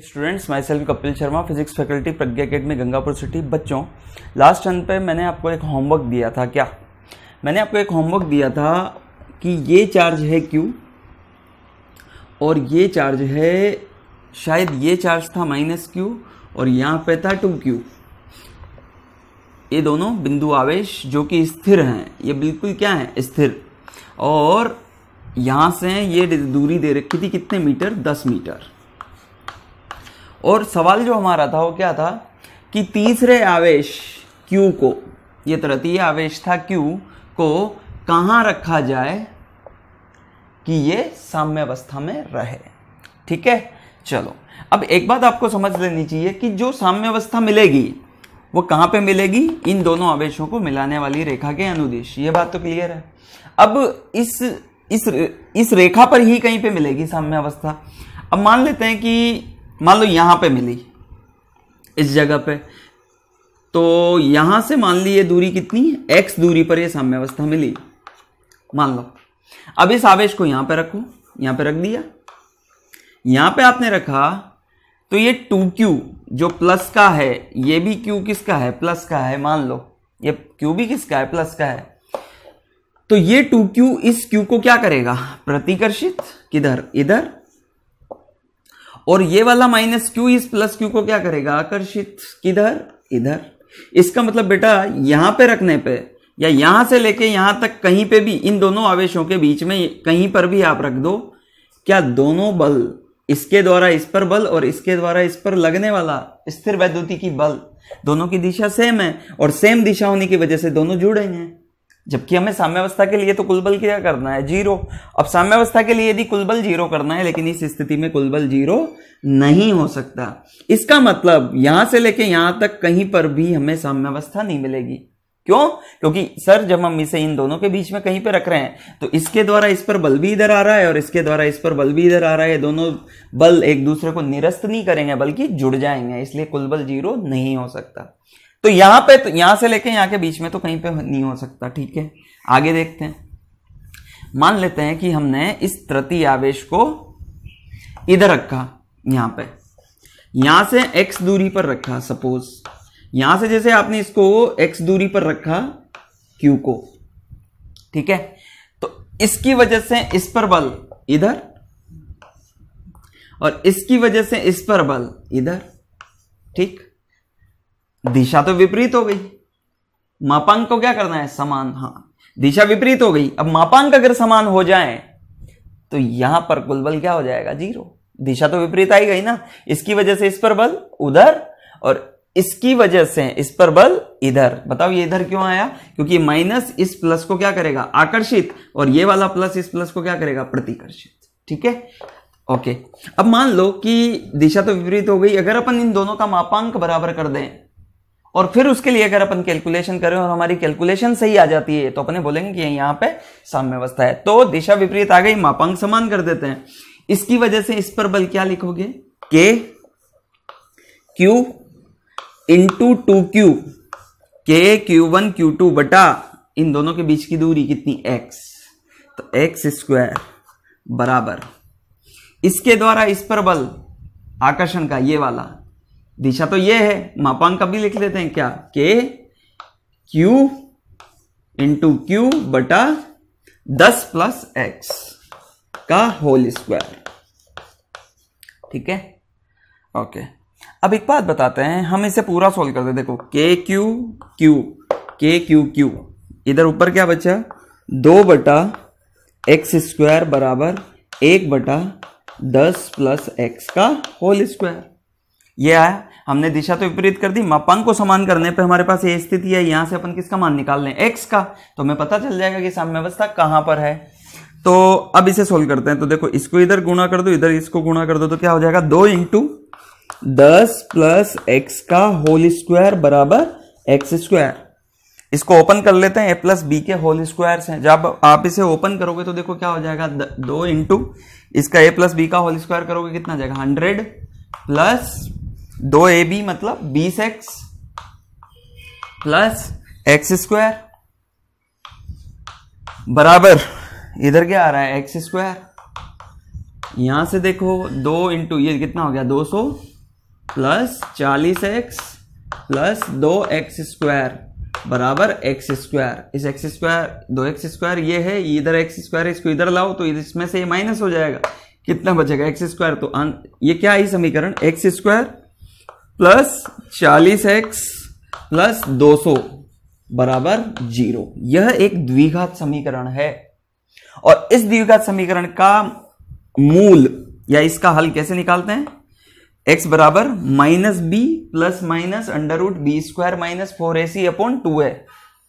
Students, my self Kapil Sharma, physics faculty, Pragya academy, Gangapur city. बच्चों, last turn पे मैंने आपको एक होमवर्क दिया था। क्या मैंने आपको एक होमवर्क दिया था कि ये चार्ज है Q और ये चार्ज है, शायद ये चार्ज था -Q और यहाँ पे था 2Q। ये दोनों बिंदु आवेश जो कि स्थिर हैं, ये बिल्कुल क्या है, स्थिर। और यहाँ से ये दूरी दे रखी थी कितने मीटर, 10 मीटर। और सवाल जो हमारा था वो क्या था कि तीसरे आवेश Q को, ये तृतीय आवेश था Q को कहाँ रखा जाए कि ये साम्यावस्था में रहे। ठीक है, चलो अब एक बात आपको समझ लेनी चाहिए कि जो साम्यावस्था मिलेगी वो कहाँ पे मिलेगी, इन दोनों आवेशों को मिलाने वाली रेखा के अनुदिश। ये बात तो क्लियर है। अब इस रेखा पर ही कहीं पे मिलेगी साम्यावस्था। अब मान लेते हैं कि मान लो यहां पे मिली, इस जगह पे, तो यहां से मान ली ये दूरी कितनी है, x दूरी पर ये साम्यावस्था मिली, मान लो। अब इस आवेश को यहां पे रखो, यहां पे रख दिया, यहां पे आपने रखा तो ये 2Q जो प्लस का है, ये भी Q किसका है, प्लस का है, मान लो ये Q भी किसका है, प्लस का है। तो ये 2Q इस Q को क्या करेगा, प्रतिकर्षित, किधर, इधर। और ये वाला -Q इस +Q को क्या करेगा, आकर्षित, किधर, इधर। इसका मतलब बेटा यहां पे रखने पे या यहां से लेके यहां तक कहीं पे भी, इन दोनों आवेशों के बीच में कहीं पर भी आप रख दो, क्या दोनों बल, इसके द्वारा इस पर बल और इसके द्वारा इस पर लगने वाला स्थिर वैद्युतिकी बल, दोनों की दिशा सेम है और सेम दिशा होने की वजह से दोनों जुड़ेंगे। जबकि हमें साम्यावस्था के लिए तो कुल बल क्या करना है, 0। अब साम्यावस्था के लिए यदि कुल बल 0 करना है, लेकिन इस स्थिति में कुल बल 0 नहीं हो सकता। इसका मतलब यहां से लेके यहां तक कहीं पर भी हमें साम्यावस्था नहीं मिलेगी। क्यों? क्योंकि सर जब हम इसे इन दोनों के बीच में कहीं पे रख रहे हैं तो इसके द्वारा इस पर बल भी इधर आ रहा है और इसके द्वारा इस पर बल भी इधर आ रहा है। दोनों बल एक दूसरे को निरस्त नहीं करेंगे बल्कि जुड़ जाएंगे, इसलिए कुल बल 0 नहीं हो सकता। तो यहां पे, तो यहां से लेके यहां के बीच में तो कहीं पे नहीं हो सकता। ठीक है, आगे देखते हैं। मान लेते हैं कि हमने इस तृतीय आवेश को इधर रखा, यहां पे, यहां से x दूरी पर रखा। सपोज यहां से जैसे आपने इसको x दूरी पर रखा Q को, ठीक है, तो इसकी वजह से इस पर बल इधर और इसकी वजह से इस पर बल इधर। ठीक, दिशा तो विपरीत हो गई, मापांक को क्या करना है, समान। हाँ, दिशा विपरीत हो गई। अब मापांक अगर समान हो जाए तो यहां पर कुल बल क्या हो जाएगा, 0। दिशा तो विपरीत आई गई ना, इसकी वजह से इस पर बल उधर और इसकी वजह से इस पर बल इधर। बताओ ये इधर क्यों आया, क्योंकि माइनस इस प्लस को क्या करेगा, आकर्षित, और ये वाला प्लस इस प्लस को क्या करेगा, प्रतिकर्षित। ठीक है, ओके। अब मान लो कि दिशा तो विपरीत हो गई, अगर अपन इन दोनों का मापांक बराबर कर दें और फिर उसके लिए अगर अपन कैलकुलेशन करें और हमारी कैलकुलेशन सही आ जाती है तो अपने बोलेंगे कि यहां पे साम्यावस्था है। तो दिशा विपरीत आ गई, मापांक समान कर देते हैं। इसकी वजह से इस पर बल क्या लिखोगे, KQ into 2Q, KQ1 Q2 बटा इन दोनों के बीच की दूरी कितनी, x, तो x² बराबर इसके द्वारा इस पर बल आकर्षण का, ये वाला, दिशा तो ये है, मापांक भी लिख लेते हैं, क्या, KQ इंटू Q बटा 10 + x का होल स्क्वायर। ठीक है, ओके। अब एक बात बताते हैं, हम इसे पूरा सोल्व करते हैं। देखो KQ इधर ऊपर क्या बचा, 2 बटा x² बराबर 1 बटा 10 + x का होल स्क्वायर। ये आया, हमने दिशा तो विपरीत कर दी, मापांक को समान करने पे हमारे पास ये स्थिति है। यहां से अपन किसका मान निकाल लें, x का, तो हमें पता चल जाएगा कि साम्यावस्था कहां पर है। तो अब इसे सोल्व करते हैं। तो देखो इसको इधर गुणा कर दो, इधर इसको गुणा कर दो, तो क्या हो जाएगा, 2 × 10 + x का होल स्क्वायर बराबर x²। इसको ओपन कर लेते हैं, a + b के होल स्क्वायर से। जब आप इसे ओपन करोगे तो देखो क्या हो जाएगा, 2 × इसका a + b का होल स्क्वायर करोगे कितना जाएगा, 100 + 2ab मतलब 20x प्लस x² बराबर इधर क्या आ रहा है, x²। यहां से देखो 2 इंटू ये कितना हो गया 200 प्लस 40x प्लस 2x² बराबर x²। इस x², 2x² ये है, इधर x² है, इसको इधर लाओ तो इसमें से ये माइनस हो जाएगा, कितना बचेगा x²। तो ये क्या है समीकरण, x² प्लस 40x प्लस 200 बराबर 0। यह एक द्विघात समीकरण है। और इस द्विघात समीकरण का मूल या इसका हल कैसे निकालते हैं, x बराबर -b plus minus √b² minus 4ac upon 2 है,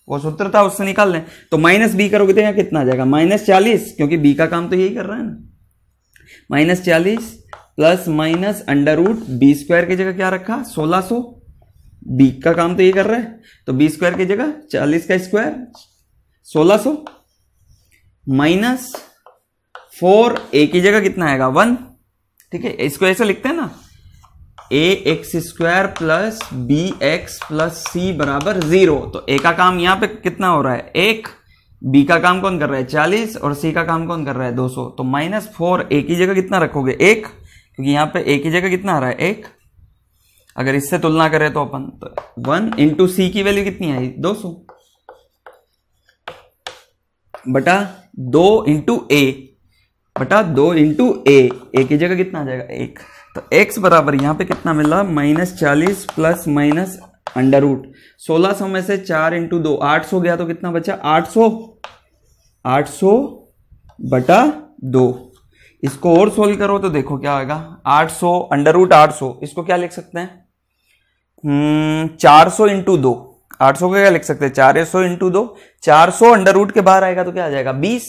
वो सूत्र था उससे निकाल लें। तो -b करोगे तो यहाँ कितना आ जाएगा -40, क्योंकि b का काम तो यही कर रहा है ना। -40 प्लस माइनस √b² की जगह क्या रखा 1600, b का काम तो ये कर रहा है, तो b² की जगह 40 का स्क्वायर 1600 माइनस 4a की जगह कितना आएगा 1। ठीक है, इसको ऐसे लिखते हैं ना, ax² plus bx plus c बराबर 0। तो a का काम यहां पे कितना हो रहा है 1, b का काम कौन कर रहा है 40 और c का काम कौन कर रहा है 200। तो -4a की जगह कितना रखोगे 1, क्योंकि यहां पे a की जगह कितना आ रहा है 1। अगर इससे तुलना करें तो अपन तो 1 इंटू सी की वैल्यू कितनी आई 200 बटा 2 इंटू ए बटा 2 इंटू ए की जगह कितना आ जाएगा 1। तो x बराबर यहां पे कितना मिला -40 प्लस माइनस √ 1600 में से 4 इंटू 2 800 गया, तो कितना बचा 800 बटा 2। इसको और सोल्व करो तो देखो क्या आएगा 800 √ 800, इसको क्या लिख सकते हैं 400 इंटू 2, 800 को क्या लिख सकते हैं 400 इंटू 2, 400 √ के बाहर आएगा तो क्या आ जाएगा 20।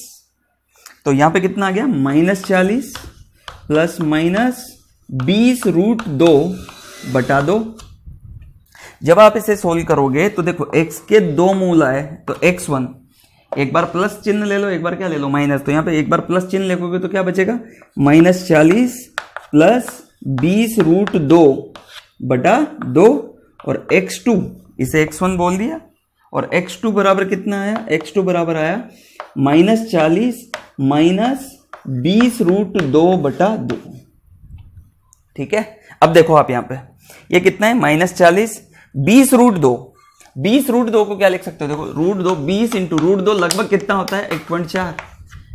तो यहां पे कितना आ गया -40 प्लस माइनस 20√2 बटा 2। जब आप इसे सोल्व करोगे तो देखो x के 2 मूल आए, तो x1 एक बार प्लस चिन्ह ले लो, एक बार क्या ले लो माइनस। तो यहां पे एक बार प्लस चिन्ह लिखोगे तो क्या बचेगा -40 प्लस 20√2 बटा 2 और x2 इसे x1 बोल दिया, और x2 बराबर कितना आया x2 बराबर आया -40 माइनस 20√2 बटा 2। ठीक है, अब देखो आप यहां पे ये कितना है -40 20√2, 20√2 को क्या लिख सकते हो देखो √2 20 इंटू √2 लगभग कितना होता है 1.4।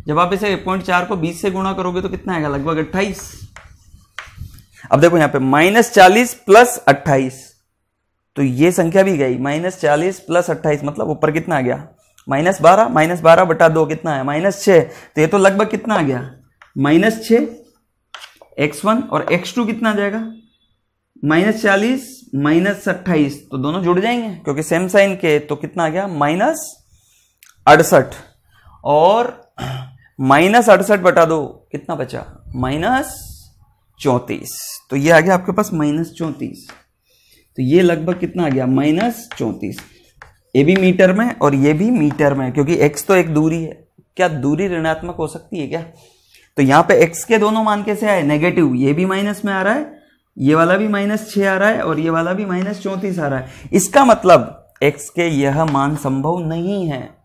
जब आप इसे 1.4 को 20 से गुणा करोगे तो कितना आएगा लगभग 28। अब देखो यहां पे -40 प्लस 28, तो ये संख्या भी गई -40 प्लस 28, मतलब ऊपर कितना आ गया -12 बटा 2 कितना है -6। तो ये तो लगभग कितना आ गया -6 x1 और x2 कितना आ जाएगा -40 माइनस 28, तो दोनों जुड़ जाएंगे क्योंकि सेम साइन के। तो कितना आ गया -68 और -68 बटा 2 कितना बचा -34। तो ये आ गया आपके पास -34। तो ये लगभग कितना आ गया -34। ये भी मीटर में और ये भी मीटर में, क्योंकि x तो एक दूरी है। क्या दूरी ऋणात्मक हो सकती है क्या? तो यहां पे x के दोनों मान कैसे आए नेगेटिव, ये भी माइनस में आ रहा है, ये वाला भी -6 आ रहा है और ये वाला भी -34 आ रहा है। इसका मतलब x के यह मान संभव नहीं है।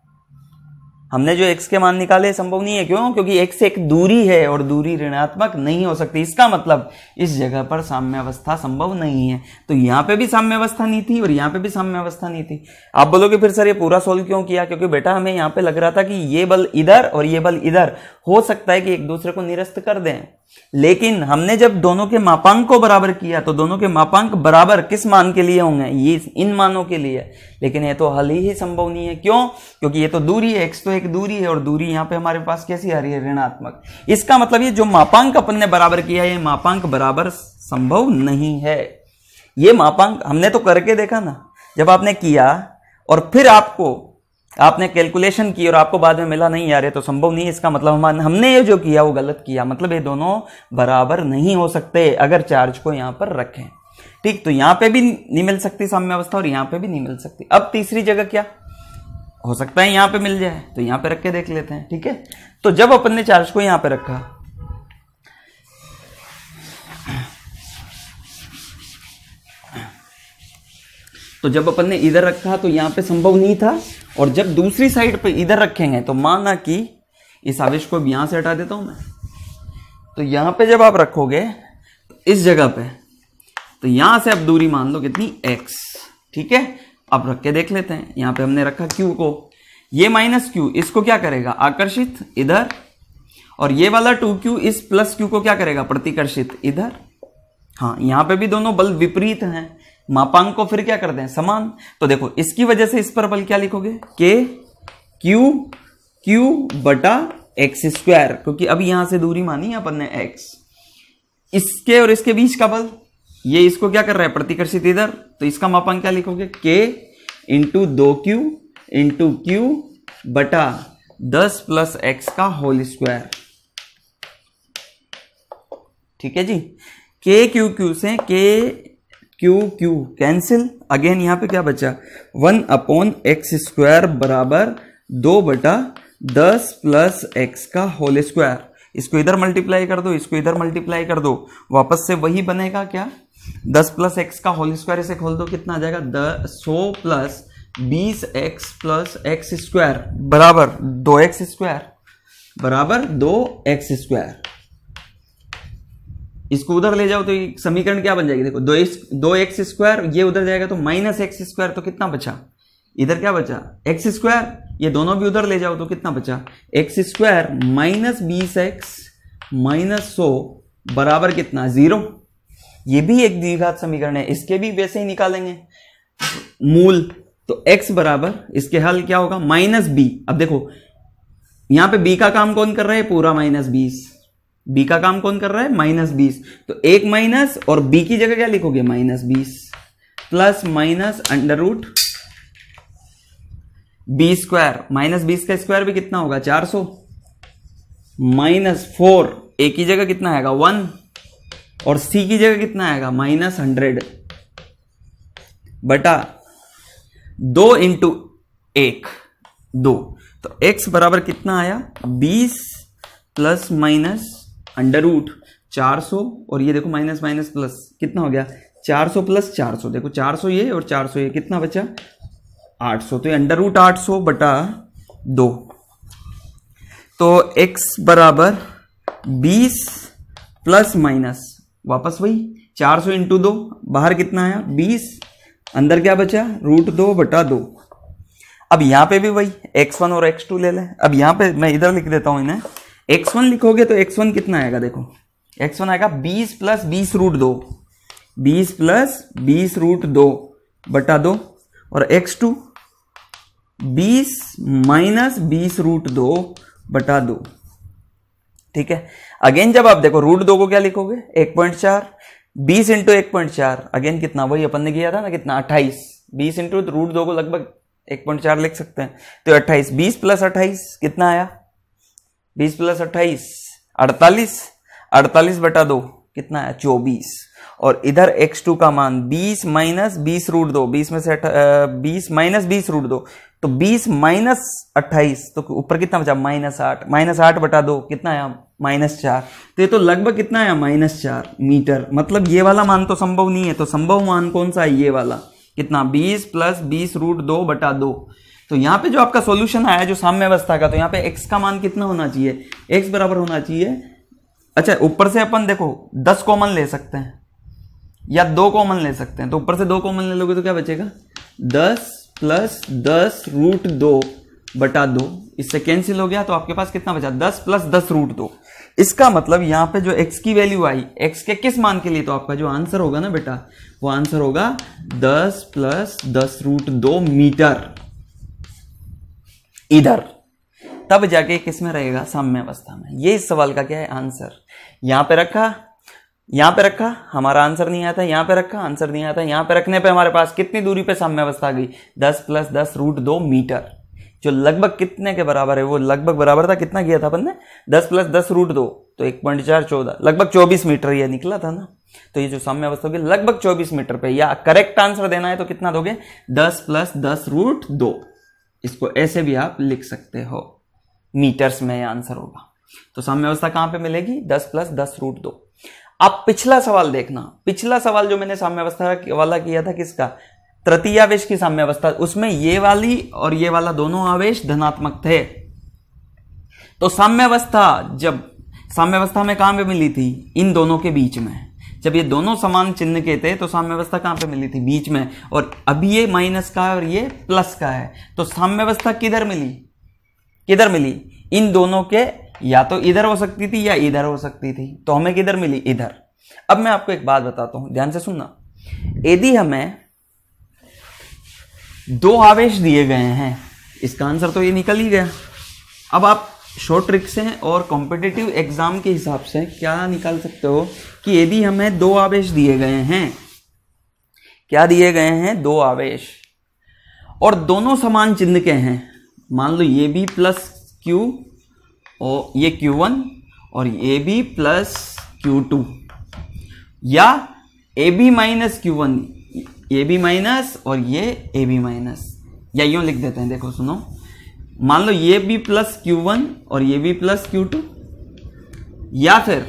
हमने जो x के मान निकाले संभव नहीं है। क्यों? क्योंकि x एक दूरी है और दूरी ऋणात्मक नहीं हो सकती। इसका मतलब इस जगह पर साम्यावस्था संभव नहीं है। तो यहां पे भी साम्यावस्था नहीं थी और यहां पे भी साम्यावस्था नहीं थी। आप बोलोगे फिर सर ये पूरा सोल्व क्यों किया? क्योंकि बेटा हमें यहां पे लग रहा था कि ये बल इधर और ये बल इधर हो सकता है कि एक दूसरे को निरस्त कर दें, लेकिन हमने जब दोनों के मापांक को बराबर किया तो दोनों के मापांक बराबर किस मान के लिए होंगे? ये इन मानों के लिए। लेकिन ये तो हल ही संभव नहीं है। क्यों? क्योंकि ये तो दूरी है, x तो एक दूरी है और दूरी यहां पे हमारे पास कैसी आ रही है? ऋणात्मक। इसका मतलब ये जो मापांक अपन ने बराबर किया है ये मापांक बराबर संभव नहीं है। ये मापांक हमने तो करके देखा ना, जब आपने किया और फिर आपने कैलकुलेशन की और आपको बाद में मिला नहीं यार ये तो संभव नहीं है, इसका मतलब हमने ये जो किया वो गलत किया। मतलब ये दोनों बराबर नहीं हो सकते अगर चार्ज को यहां पर रखें। ठीक, तो यहां पे भी नहीं मिल सकती साम्यावस्था और यहां पे भी नहीं मिल सकती। अब तीसरी जगह क्या हो सकता है? यहां पे मिल जाए, तो यहां पे रख के देख लेते हैं। ठीक है, तो जब अपन ने चार्ज को यहां पे रखा तो जब अपन ने इधर रखा तो यहां पे संभव नहीं था, और जब दूसरी साइड पे इधर रखेंगे तो माना कि इस आवेश को यहां से हटा देता हूं मैं, तो यहां पे जब आप रखोगे तो इस जगह पे, तो यहां से अब दूरी मान लो कितनी x, ठीक है। अब रख के देख लेते हैं। यहां पे हमने रखा q को, ये माइनस q इसको क्या करेगा आकर्षित इधर, और ये वाला 2q इस प्लस q को क्या करेगा प्रतिकर्षित इधर। हाँ, यहां पे भी दोनों बल विपरीत हैं, मापांक को फिर क्या कर दें समान। तो देखो इसकी वजह से इस पर बल क्या लिखोगे k q बटा x स्क्वायर, क्योंकि अभी यहां से दूरी मानी अपन ने x, इसके और इसके बीच का बल, ये इसको क्या कर रहा है प्रतिकर्षित इधर, तो इसका मापांक क्या लिखोगे k into 2q into q बटा 10 प्लस x का होल स्क्वायर, ठीक है जी। k q q से k q q cancel, again यहां पे क्या बचा 1 अपॉन एक्स स्क्वायर बराबर 2 बटा 10 प्लस x का होल स्क्वायर। इसको इधर मल्टीप्लाई कर दो, इसको इधर मल्टीप्लाई कर दो, वापस से वही बनेगा क्या 10 प्लस एक्स का होल स्क्वायर, इसे खोल दो कितना आ जाएगा 100 plus 20x plus x square बराबर 2x स्क्वायर, बराबर 2x स्क्वायर। इसको उधर ले जाओ तो समीकरण क्या बन जाएगी, देखो 2x स्क्वायर, ये उधर जाएगा तो माइनस एक्स स्क्वायर, तो कितना बचा इधर क्या बचा एक्स स्क्वायर, ये दोनों भी उधर ले जाओ तो कितना बचा x square minus 20x minus 100 बराबर कितना 0। ये भी एक द्विघात समीकरण है, इसके भी वैसे ही निकालेंगे मूल, तो x बराबर इसके हल क्या होगा माइनस b। अब देखो यहां पे b का काम कौन कर रहा है पूरा माइनस 20, b का काम कौन कर रहा है माइनस 20, तो एक माइनस और b की जगह क्या लिखोगे minus 20 plus minus under root b square, minus 20 का स्क्वायर भी कितना होगा 400, माइनस 4 a की जगह कितना आएगा 1 और c की जगह कितना आएगा माइनस 100 बटा 2 इंटू 1 2, तो x बराबर कितना आया 20 प्लस माइनस अंडर रूट 400, और ये देखो माइनस माइनस प्लस कितना हो गया 400 प्लस 400, देखो 400 ये और 400 ये, कितना बचा 800, तो ये अंडर रूट 800 बटा 2, तो x बराबर 20 प्लस माइनस वापस वही 400 इंटू 2, बाहर कितना आया 20, अंदर क्या बचा रूट 2 बटा 2। अब यहां पे भी वही x1 और x2 ले लें। अब यहां पे मैं इधर लिख देता हूं इन्हें, x1 लिखोगे तो x1 कितना आएगा, देखो x1 आएगा 20 प्लस 20 रूट 2, 20 प्लस 20 रूट 2 बटा 2, और x2 20 माइनस 20 रूट 2 बटा 2, ठीक है। अगेन जब आप देखो रूट 2 को क्या लिखोगे 1.4, 20 इंटू 1.4 अगेन कितना, वही अपन ने किया था ना कितना 28, 20 इंटू रूट 2 को लगभग 1.4 लिख सकते हैं, तो 28, 20 प्लस 28 कितना आया 20 प्लस 28 48, 48 बटा 2 कितना आया 24, और इधर x2 का मान 20 माइनस 20 रूट 2, 20 में से 20 माइनस 20 रूट 2, तो 20 माइनस 28, तो ऊपर कितना बचा माइनस 8, माइनस 8 बटा 2 कितना आया माइनस 4, तो ये तो लगभग कितना आया माइनस 4 मीटर। मतलब ये वाला मान तो संभव नहीं है, तो संभव मान कौन सा है ये वाला, कितना 20 प्लस 20 रूट 2 बटा 2। तो यहां पे जो आपका सॉल्यूशन आया जो साम्य अवस्था का, तो यहां पे x का मान कितना होना चाहिए, x बराबर होना चाहिए, अच्छा ऊपर से अपन देखो 10 कॉमन ले सकते हैं या 2 कॉमन ले सकते हैं, तो ऊपर से 2 कॉमन ले लोगे तो क्या बचेगा 10 प्लस 10 रूट 2 बटा 2, इससे कैंसिल हो गया, तो आपके पास कितना बचा 10 प्लस 10 रूट 2। इसका मतलब यहां पे जो x की वैल्यू आई, x के किस मान के लिए, तो आपका जो आंसर होगा ना बेटा वो आंसर होगा 10 प्लस 10 रूट 2 मीटर इधर, तब जाके किस में रहेगा साम्य अवस्था में। ये इस सवाल का क्या है आंसर, यहां पे रखा हमारा आंसर नहीं आया था, यहां पे रखा आंसर नहीं आया था, यहां पे रखने पे हमारे पास कितनी दूरी पे साम्य अवस्था आ गई 10 प्लस 10 रूट 2 मीटर, जो लगभग कितने के बराबर है, वो लगभग बराबर था कितना किया था अपन ने 10 प्लस 10 रूट 2, तो 1.4 14 लगभग 24 मीटर ये निकला था ना। तो ये जो साम्य अवस्था होगी लगभग 24 मीटर पे, या करेक्ट आंसर देना है तो कितना दोगे 10 प्लस 10 रूट 2, इसको ऐसे भी आप लिख सकते हो, मीटर्स में यह आंसर होगा। तो साम्य अवस्था कहां पे मिलेगी 10 प्लस 10 रूट 2। अब पिछला सवाल देखना, पिछला सवाल जो मैंने साम्य अवस्था वाला किया था किसका, तृतीय आवेश की साम्य अवस्था, उसमें ये वाली और ये वाला दोनों आवेश धनात्मक थे। तो साम्य अवस्था जब साम्यावस्था में कहां पे मिली थी? इन दोनों के बीच में। जब ये दोनों समान चिन्ह के थे तो साम्यावस्था कहां पे मिली थी? बीच में। और अब ये माइनस का है और ये प्लस का है, तो साम्यावस्था किधर मिली? किधर मिली? इन दोनों के, या तो इधर हो सकती थी या इधर हो सकती थी, तो हमें किधर मिली? इधर। अब मैं आपको एक बात बताता हूं, ध्यान से सुनना। यदि हमें दो आवेश दिए गए हैं, इसका आंसर तो ये निकल ही गया। अब आप शॉर्ट ट्रिक से और कॉम्पिटिटिव एग्जाम के हिसाब से क्या निकाल सकते हो कि यदि हमें दो आवेश दिए गए हैं, क्या दिए गए हैं? दो आवेश, और दोनों समान चिन्ह के हैं। मान लो ये भी प्लस क्यू और ये Q1 और ये भी प्लस Q2, या A B minus Q1, A B minus और ये ए बी माइनस, या यूं लिख देते हैं, देखो सुनो। मान लो ये भी प्लस Q1 और ये भी प्लस Q2, या फिर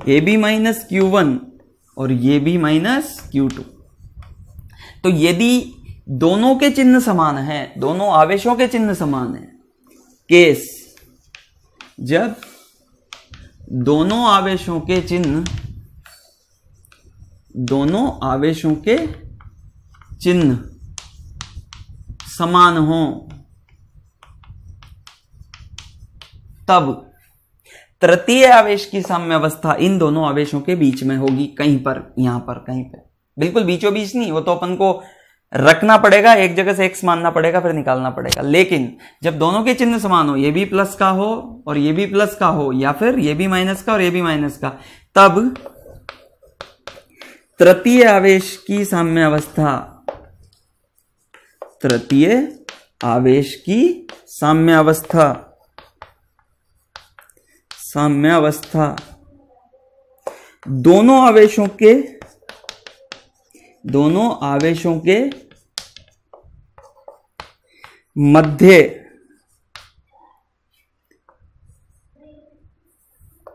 ए बी माइनस Q1 और ये भी माइनस Q2। तो यदि दोनों के चिन्ह समान हैं, दोनों आवेशों के चिन्ह समान हैं, केस जब दोनों आवेशों के चिन्ह, दोनों आवेशों के चिन्ह समान हो, तब तृतीय आवेश की साम्यावस्था इन दोनों आवेशों के बीच में होगी, कहीं पर, यहां पर कहीं पे, बिल्कुल बीचों बीच नहीं, वो तो अपन को रखना पड़ेगा, एक जगह से x मानना पड़ेगा, फिर निकालना पड़ेगा। लेकिन जब दोनों के चिन्ह समान हो, ये भी प्लस का हो और ये भी प्लस का हो, या फिर ये भी माइनस का और ये भी माइनस का, तब तृतीय आवेश की साम्यावस्था, तृतीय आवेश की साम्यावस्था, साम्यावस्था दोनों आवेशों के मध्य,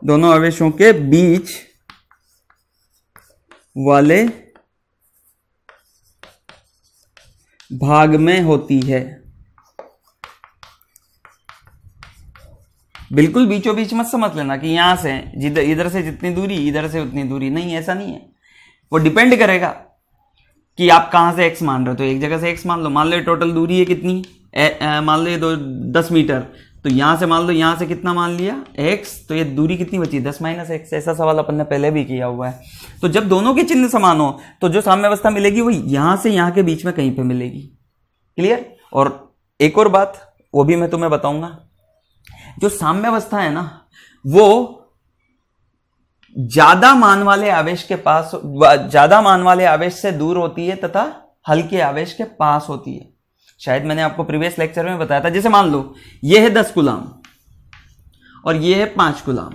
दोनों आवेशों के बीच वाले भाग में होती है। बिल्कुल बीचों बीच मत समझ लेना कि यहां से इधर से जितनी दूरी, इधर से उतनी दूरी, नहीं, ऐसा नहीं है। वो डिपेंड करेगा कि आप कहां से x मान रहे हो। तो एक जगह से x मान लो, मान लो टोटल दूरी है कितनी, मान लो ये 10 मीटर, तो यहां से मान लो, यहां से कितना मान लिया x, तो ये दूरी कितनी बची? 10 माइनस x। ऐसा सवाल अपन ने पहले भी किया हुआ है। तो जब दोनों के चिन्ह समान हो तो जो साम्यावस्था मिलेगी वो यहां से यहां के बीच में कहीं पे मिलेगी। क्लियर? और एक और बात वो भी मैं तुम्हें बताऊंगा, जो साम्यावस्था है ना, वो ज्यादा मान वाले आवेश के पास, ज्यादा मान वाले आवेश से दूर होती है तथा हल्के आवेश के पास होती है। शायद मैंने आपको प्रीवियस लेक्चर में बताया था। जैसे मान लो ये है 10 कूलाम और ये है 5 कूलाम,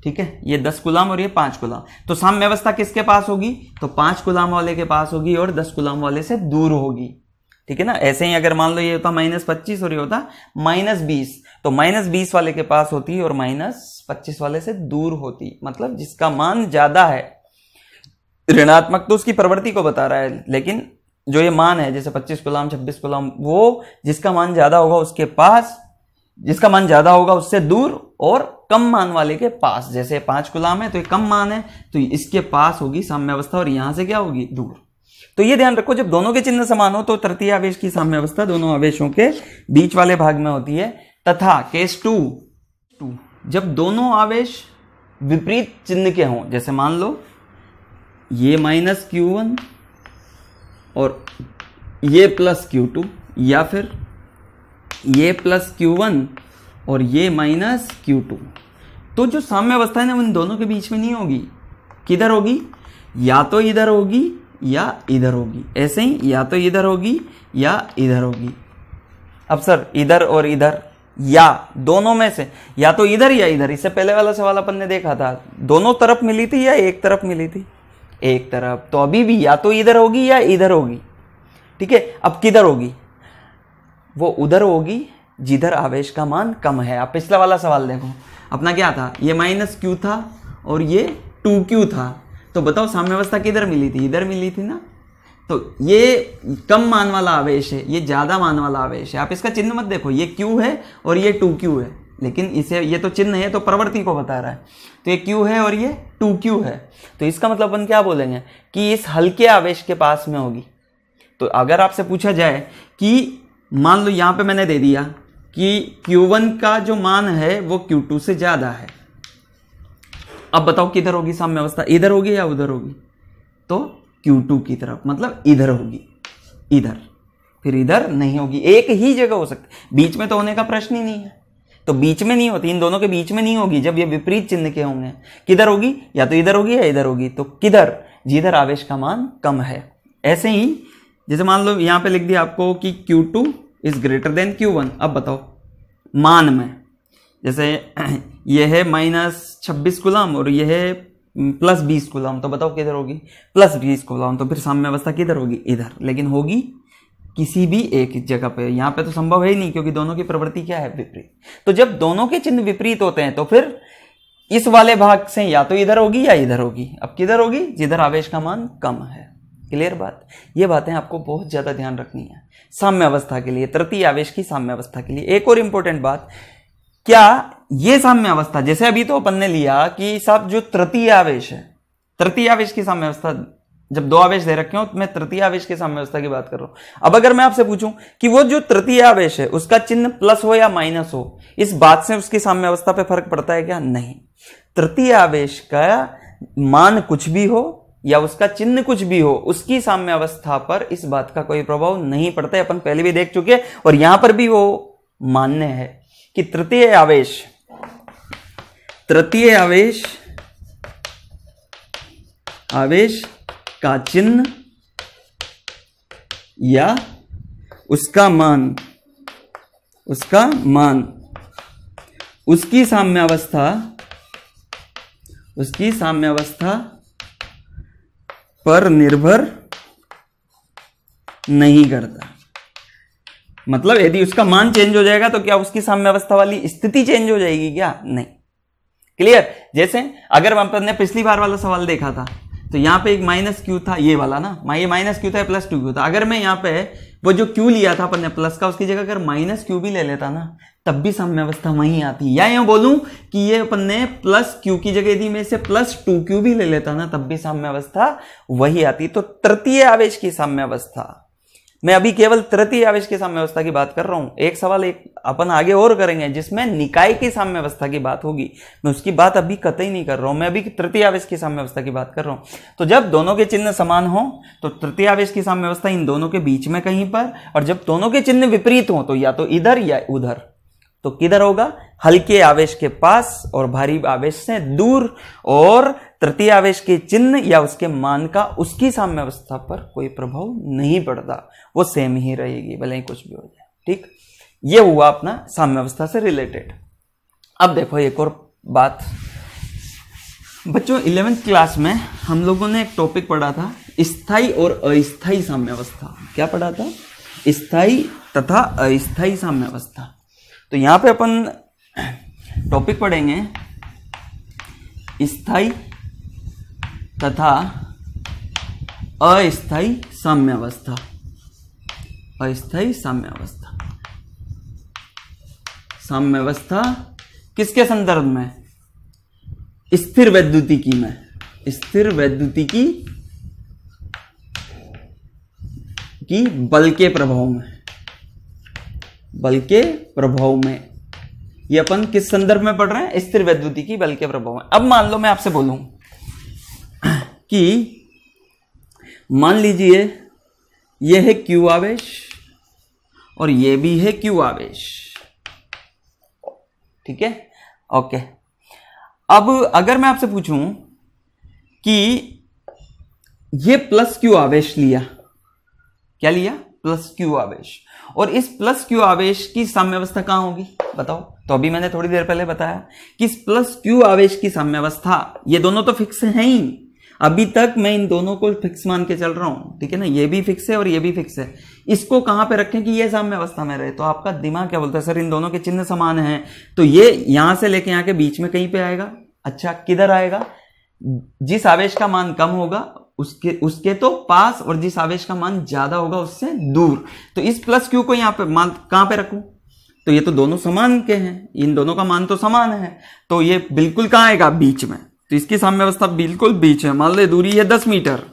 ठीक है, ये 10 कूलाम और ये 5 कूलाम, तो साम्यावस्था किसके पास होगी? तो 5 कूलाम वाले के पास होगी और 10 कूलाम वाले से दूर होगी, ठीक है ना। ऐसे ही अगर मान लो ये होता -25 और ये होता -20, तो -20 वाले के पास होती और -25 वाले से दूर होती, मतलब जिसका मान ज्यादा है, ऋणात्मक तो उसकी प्रवृत्ति को बता रहा है, लेकिन जो ये मान है जैसे 25 कूलाम 26 कूलाम, वो जिसका मान ज्यादा होगा उसके पास, जिसका मान ज्यादा होगा उससे दूर, और कम मान वाले के पास। जैसे 5 कूलाम है तो ये कम मान है, तो इसके पास होगी साम्यावस्था और यहां से क्या होगी? दूर। तो ये ध्यान रखो, जब दोनों के चिन्ह समान हो तो तृतीय आवेश की साम्यावस्था दोनों आवेशों के बीच वाले भाग में होती है। तथा केस 2, जब दोनों आवेश विपरीत चिन्ह के हों, जैसे मान लो ये -Q1 और ये +Q2, या फिर ये +Q1 और ये -Q2, तो जो साम्यावस्था है ना उन दोनों के बीच में नहीं होगी। किधर होगी? या तो इधर होगी या इधर होगी। ऐसे ही या तो इधर होगी या इधर होगी। अब सर इधर और इधर, या दोनों में से, या तो इधर या इधर। इससे पहले वाला सवाल अपन ने देखा था, दोनों तरफ मिली थी या एक तरफ मिली थी? एक तरफ। तो अभी भी या तो इधर होगी या इधर होगी, ठीक है। अब किधर होगी? वो उधर होगी जिधर आवेश का मान कम है। अब पिछला वाला सवाल देखो, अपना क्या था? ये -Q था और ये 2Q था, तो बताओ साम्यावस्था किधर मिली थी? इधर मिली थी ना। तो ये कम मान वाला आवेश है, ये ज्यादा मान वाला आवेश है। आप इसका चिन्ह मत देखो, ये Q है और ये 2Q है, लेकिन इसे ये तो चिन्ह है तो प्रवृत्ति को बता रहा है, तो ये q है और ये 2q है, तो इसका मतलब अपन क्या बोलेंगे कि इस हल्के आवेश के पास में होगी। तो अगर आपसे पूछा जाए कि मान लो यहां पे मैंने दे दिया कि q1 का जो मान है वो q2 से ज्यादा है, अब बताओ किधर होगी साम्य अवस्था, इधर होगी या उधर होगी? तो Q2 की तरफ, मतलब इधर होगी, इधर, फिर इधर नहीं होगी, एक ही जगह हो सकती, बीच में तो होने का प्रश्न ही नहीं है। तो बीच में नहीं होती, इन दोनों के बीच में नहीं होगी जब ये विपरीत चिन्ह के होंगे। किधर होगी? या तो इधर होगी या इधर होगी। तो किधर? जिधर आवेश का मान कम है। ऐसे ही जैसे मान लो यहां पे लिख दिया आपको कि Q2 is greater than Q1। अब बताओ मान में, जैसे यह है -26 कूलम और यह है +20 कूलम, तो बताओ किधर होगी? +20 कूलम। तो फिर साम्य अवस्था किधर होगी? इधर, लेकिन होगी किसी भी एक जगह पे। यहां पे तो संभव है ही नहीं क्योंकि दोनों की प्रवृत्ति क्या है? विपरीत। तो जब दोनों के चिन्ह विपरीत होते हैं तो फिर इस वाले भाग से या तो इधर होगी या इधर होगी। अब किधर होगी? जिधर आवेश का मान कम है। क्लियर बात? ये बातें आपको बहुत ज्यादा ध्यान रखनी है साम्य अवस्था के लिए, तृतीय आवेश की साम्य अवस्था के लिए। एक और इंपॉर्टेंट बात, क्या ये साम्य अवस्था, जैसे अभी तो अपन ने लिया कि साहब जो तृतीय आवेश है, तृतीय आवेश की साम्य अवस्था, जब दो आवेश दे रखे हो तो मैं तृतीय आवेश की साम्य अवस्था की बात कर रहा हूं। अब अगर मैं आपसे पूछूं कि वो जो तृतीय आवेश है उसका चिन्ह प्लस हो या माइनस हो, इस बात से उसकी साम्य अवस्था पे फर्क पड़ता है क्या? नहीं। तृतीय आवेश का मान कुछ भी हो या उसका चिन्ह कुछ भी हो, उसकी साम्य अवस्था पर इस बात का कोई प्रभाव नहीं पड़ता है। अपन पहले भी देख चुके हैं और यहां पर भी वो मान्य है कि तृतीय आवेश का चिन्ह या उसका मान उसकी साम्य अवस्था पर निर्भर नहीं करता। मतलब यदि उसका मान चेंज हो जाएगा तो क्या उसकी साम्य अवस्था वाली स्थिति चेंज हो जाएगी क्या? नहीं। क्लियर? जैसे अगर अपन ने पिछली बार वाला सवाल देखा था तो यहां पे एक -q था, ये वाला ना, ये -q था +2q था। अगर मैं यहां पे वो जो q लिया था अपन ने प्लस का, उसकी जगह अगर -q भी ले लेता ना तब भी साम्य अवस्था वहीं आती। या यूं बोलूं कि ये अपन ने +q की जगह यदि मैं इसे +2q भी ले लेता ना तब भी साम्य अवस्था वही आती। तो तृतीय आवेश की साम्य अवस्था, मैं अभी केवल तृतीय आवेश की साम्य अवस्था की बात कर रहा हूं। एक सवाल एक अपन आगे और करेंगे जिसमें निकाय की साम्य अवस्था की बात होगी, मैं उसकी बात अभी कतई नहीं कर रहा हूं। मैं अभी तृतीय आवेश की साम्य अवस्था की बात कर रहा हूं। तो जब दोनों के चिन्ह समान हो तो तृतीय आवेश की साम्य अवस्था इन दोनों के बीच में कहीं पर, और जब दोनों के चिन्ह विपरीत हो तो या तो इधर या उधर। तो किधर होगा? हल्के आवेश के पास और भारी आवेश से दूर, और तृतीय आवेश के चिन्ह या उसके मान का उसकी साम्य अवस्था पर कोई प्रभाव नहीं पड़ता, वो सेम ही रहेगी भले ही कुछ भी हो जाए। ठीक, ये हुआ अपना साम्य अवस्था से रिलेटेड। अब देखो एक और बात बच्चों, 11th क्लास में हम लोगों ने एक टॉपिक पढ़ा था स्थायी और अस्थायी साम्य अवस्था। क्या पढ़ा था? स्थायी तथा अस्थायी साम्य अवस्था। तो यहां पे अपन टॉपिक पढ़ेंगे स्थायी तथा अस्थायी साम्य अवस्था। अस्थायी साम्य अवस्था, साम्य अवस्था किसके संदर्भ में? स्थिर वैद्युतिकी में, स्थिर वैद्युतिकी की बल के प्रभाव में, बल के प्रभाव में। ये अपन किस संदर्भ में पढ़ रहे हैं? स्थिर वैद्युतिकी बल के प्रभाव में। अब मान लो मैं आपसे बोलूं कि मान लीजिए यह है q आवेश और यह भी है q आवेश। ठीक है, ओके। अब अगर मैं आपसे पूछूं कि यह +q आवेश लिया, क्या लिया? +q आवेश, और इस +q आवेश की साम्य अवस्था कहां होगी बताओ? तो अभी मैंने थोड़ी देर पहले बताया कि इस +q आवेश की साम्य अवस्था, ये दोनों तो फिक्स हैं ही, अभी तक मैं इन दोनों को फिक्स मान के चल रहा हूं। ठीक है ना, ये भी फिक्स है और ये भी फिक्स है। इसको कहां पे रखें कि ये साम्य अवस्था में रहे? तो आपका दिमाग क्या बोलता है? सर इन दोनों के चिन्ह समान हैं तो ये यहां से लेके यहां के बीच में कहीं पे आएगा। अच्छा, किधर आएगा? जिस आवेश का मान कम होगा उसके तो पास, और जिस आवेश का मान ज्यादा होगा उससे दूर। तो इस +q को यहां पे मान कहां पे रखूं? तो ये तो दोनों समान के हैं, इन दोनों का मान तो समान है, तो ये बिल्कुल कहाँ आएगा, बीच में। तो इसकी साम्यावस्था बिल्कुल बीच में, मान लो दूरी है 10 मीटर,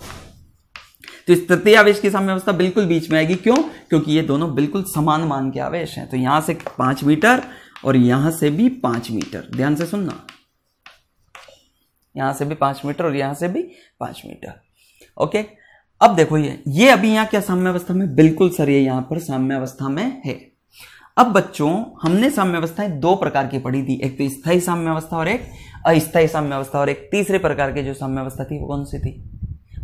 तो इस तृतीय आवेश की साम्यावस्था बिल्कुल बीच में आएगी। क्यों? क्योंकि ये दोनों बिल्कुल समान मान के आवेश हैं। तो यहां से 5 मीटर और यहां से भी 5 मीटर, ध्यान से सुनना, यहां से भी 5 मीटर और यहां से भी 5 मीटर। ओके, अब देखो ये अभी यहां क्या साम्यावस्था में, बिल्कुल सर ये यहां पर साम्यावस्था में है। अब बच्चों हमने साम्यावस्थाएं 2 प्रकार की पढ़ी थी, एक तो स्थायी साम्यावस्था और एक अस्थायी साम्यावस्था, और एक तीसरे प्रकार की जो साम्यावस्था थी वो कौन सी थी,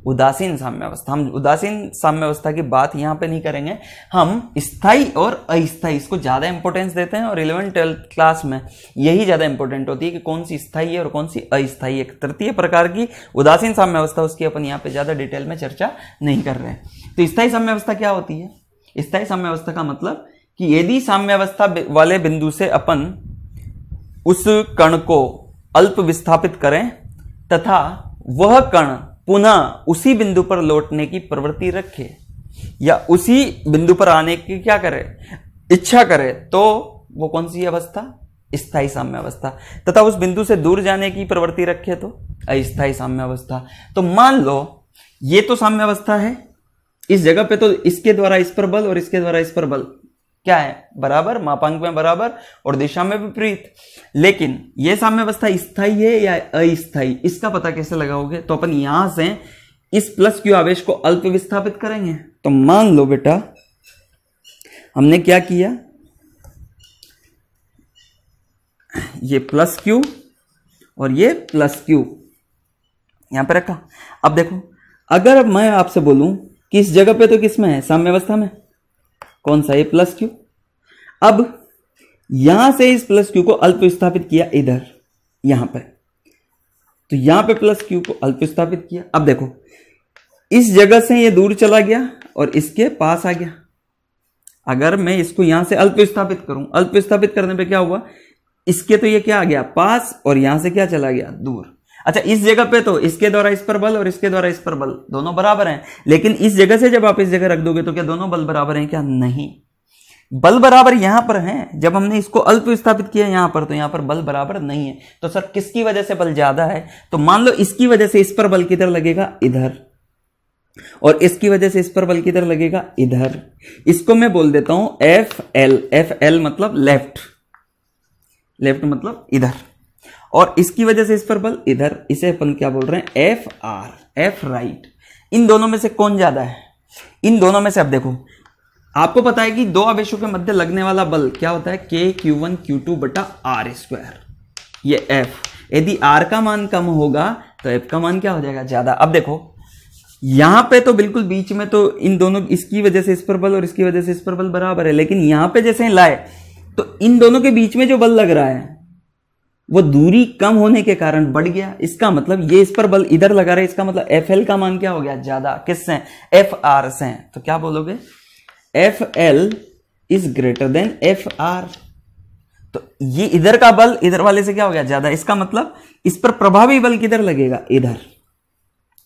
उदासीन साम्यावस्था। हम उदासीन साम्यावस्था की बात यहां पे नहीं करेंगे, हम स्थायी और अस्थायी इसको ज्यादा इंपॉर्टेंस देते हैं, और 11th 12th क्लास में यही ज्यादा इंपॉर्टेंट होती है कि कौन सी स्थायी है और कौन सी अस्थायी। एक तृतीय प्रकार की उदासीन साम्यावस्था, उसकी अपन यहाँ पे ज्यादा डिटेल में चर्चा नहीं कर रहे हैं। तो स्थायी साम्यावस्था क्या होती है? स्थायी साम्यावस्था का मतलब कि यदि साम्यावस्था वाले बिंदु से अपन उस कण को अल्प विस्थापित करें तथा वह कण पुनः उसी बिंदु पर लौटने की प्रवृत्ति रखे या उसी बिंदु पर आने की क्या करे, इच्छा करे, तो वो कौन सी अवस्था, स्थायी साम्यावस्था। तथा उस बिंदु से दूर जाने की प्रवृत्ति रखे तो अस्थायी साम्यावस्था। तो मान लो ये तो साम्यावस्था है, इस जगह पे तो इसके द्वारा इस पर बल और इसके द्वारा इस पर बल क्या है, बराबर, मापांक में बराबर और दिशा में विपरीत। लेकिन यह साम्यावस्था स्थायी है या अस्थायी, इसका पता कैसे लगाओगे? तो अपन यहां से इस प्लस क्यू आवेश को अल्प विस्थापित करेंगे। तो मान लो बेटा हमने क्या किया, ये प्लस क्यू और ये प्लस क्यू यहां पे रखा। अब देखो अगर मैं आपसे बोलूं कि इस जगह पे तो किस में है, साम्यावस्था में, कौन सा, ये प्लस क्यू। अब यहां से इस प्लस क्यू को अल्प विस्थापित किया इधर, यहां पर, तो यहां पे प्लस क्यू को अल्प विस्थापित किया। अब देखो इस जगह से ये दूर चला गया और इसके पास आ गया। अगर मैं इसको यहां से अल्प विस्थापित करूं, अल्प विस्थापित करने पे क्या हुआ, इसके तो ये क्या आ गया, पास, और यहां से क्या चला गया, दूर। अच्छा, इस जगह पे तो इसके द्वारा इस पर बल और इसके द्वारा इस पर बल दोनों बराबर हैं, लेकिन इस जगह से जब आप इस जगह रख दोगे तो क्या दोनों बल बराबर हैं? क्या नहीं, बल बराबर यहां पर हैं। जब हमने इसको अल्प विस्थापित किया यहां पर, तो यहां पर बल बराबर नहीं है। तो सर किसकी वजह से बल ज्यादा है? तो मान लो इसकी वजह से इस पर बल किधर लगेगा, इधर, और इसकी वजह से इस पर बल किधर लगेगा, इधर। इसको मैं बोल देता हूं एफ एल मतलब लेफ्ट, लेफ्ट मतलब इधर, और इसकी वजह से इस पर बल इधर, इसे अपन क्या बोल रहे हैं, एफ आर, एफ राइट। इन दोनों में से कौन ज्यादा है? इन दोनों में से अब देखो आपको पता है कि दो आवेशों के मध्य लगने वाला बल क्या होता है, के Q1 Q2 बटा आर स्क्वायर, ये एफ। यदि आर का मान कम होगा तो एफ का मान क्या हो जाएगा, ज्यादा। अब देखो यहां पे तो बिल्कुल बीच में तो इन दोनों, इसकी वजह से इस पर बल और इसकी वजह से इस पर बल बराबर है, लेकिन यहां पे जैसे लाए तो इन दोनों के बीच में जो बल लग रहा है वो दूरी कम होने के कारण बढ़ गया। इसका मतलब ये इस पर बल इधर लगा रहे, इसका मतलब एफ एल का मान क्या हो गया, ज्यादा। किससे, एफ आर से। तो क्या बोलोगे, F L is greater than F R. तो ये इधर का बल इधर वाले से क्या हो गया, ज्यादा। इसका मतलब इस पर प्रभावी बल किधर लगेगा, इधर,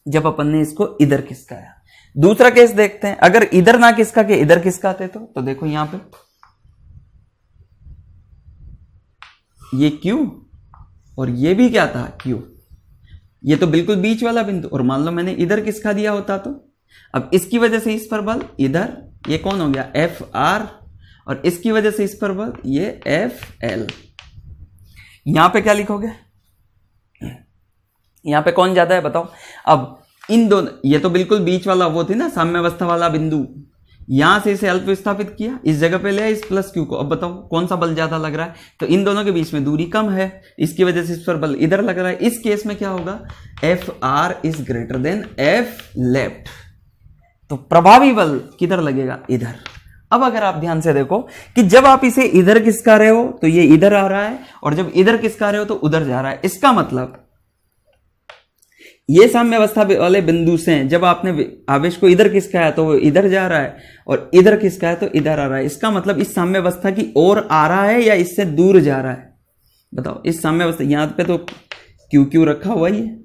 जब अपन ने इसको इधर खिसकाया। दूसरा केस देखते हैं, अगर इधर ना खिसका के इधर खिसकाते तो देखो यहां पे ये Q और ये भी क्या था, Q। ये तो बिल्कुल बीच वाला बिंदु, और मान लो मैंने इधर खिसका दिया होता तो अब इसकी वजह से इस पर बल इधर, ये कौन हो गया, एफ आर, और इसकी वजह से इस पर बल ये एफ एल। यहां पे क्या लिखोगे, यहां पे कौन ज्यादा है बताओ। अब इन दोनों, ये तो बिल्कुल बीच वाला वो थी ना साम्यावस्था वाला बिंदु, यहां से इसे अल्प विस्थापित किया, इस जगह पे ले इस प्लस क्यू को। अब बताओ कौन सा बल ज्यादा लग रहा है, तो इन दोनों के बीच में दूरी कम है, इसकी वजह से इस पर बल इधर लग रहा है। इस केस में क्या होगा, F R is greater than F left. तो प्रभावी बल किधर लगेगा, इधर। अब अगर आप ध्यान से देखो कि जब आप इसे इधर खिसका रहे हो तो ये इधर आ रहा है, और जब इधर खिसका रहे हो तो उधर जा रहा है। इसका मतलब ये साम्यावस्था वाले बिंदु से जब आपने आवेश को इधर खिसकाया तो वो इधर जा रहा है, और इधर खिसकाया तो इधर आ रहा है। इसका मतलब इस साम्यावस्था की ओर आ रहा है या इससे दूर जा रहा है, बताओ। इस साम्यावस्था, यहां पे तो क्यू क्यू रखा हुआ ही है,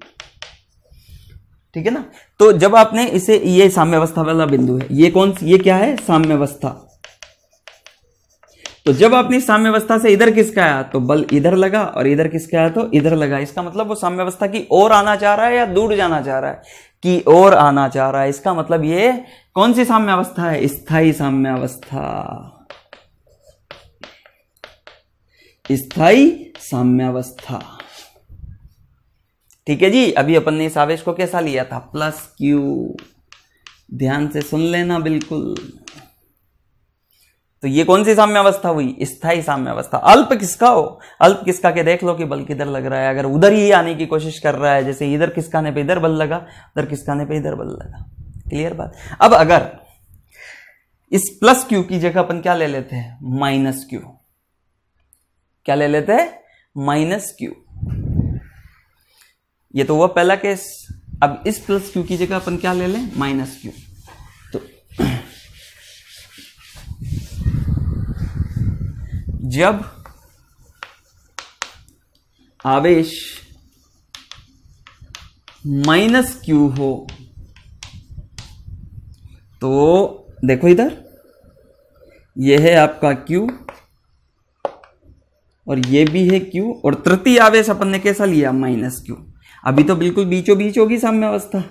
ठीक है ना। तो जब आपने इसे, ये साम्यावस्था वाला बिंदु है, ये कौन, ये क्या है, साम्यावस्था। तो जब आपने साम्यावस्था से इधर खिसका आया तो बल इधर लगा और इधर खिसका आया तो इधर लगा। इसका मतलब वो साम्यावस्था की ओर आना चाह रहा है या दूर जाना चाह रहा है? की ओर आना चाह रहा है। इसका मतलब ये कौन सी साम्यावस्था है? स्थायी साम्यावस्था। स्थायी साम्यावस्था। ठीक है जी। अभी अपन ने इस आवेश को कैसा लिया था? Plus Q. ध्यान से सुन लेना बिल्कुल। तो ये कौन सी साम्यावस्था हुई? स्थायी साम्यावस्था। अल्प किसका हो? अल्प किसका के देख लो कि बल किधर लग रहा है। अगर उधर ही आने की कोशिश कर रहा है, जैसे इधर किसकाने पे इधर बल लगा, उधर किसकाने पे इधर बल लगा। क्लियर बात। अब अगर इस प्लस क्यू की जगह अपन क्या ले लेते हैं? Minus Q. क्या ले लेते हैं? Minus Q. ये तो हुआ पहला केस। अब इस प्लस क्यू की जगह अपन क्या ले लें? Minus Q. तो जब आवेश माइनस क्यू हो तो देखो इधर यह है आपका क्यू और ये भी है क्यू, और तृतीय आवेश अपन ने कैसा लिया? Minus Q. अभी तो बिल्कुल बीचों बीच होगी साम्यावस्था।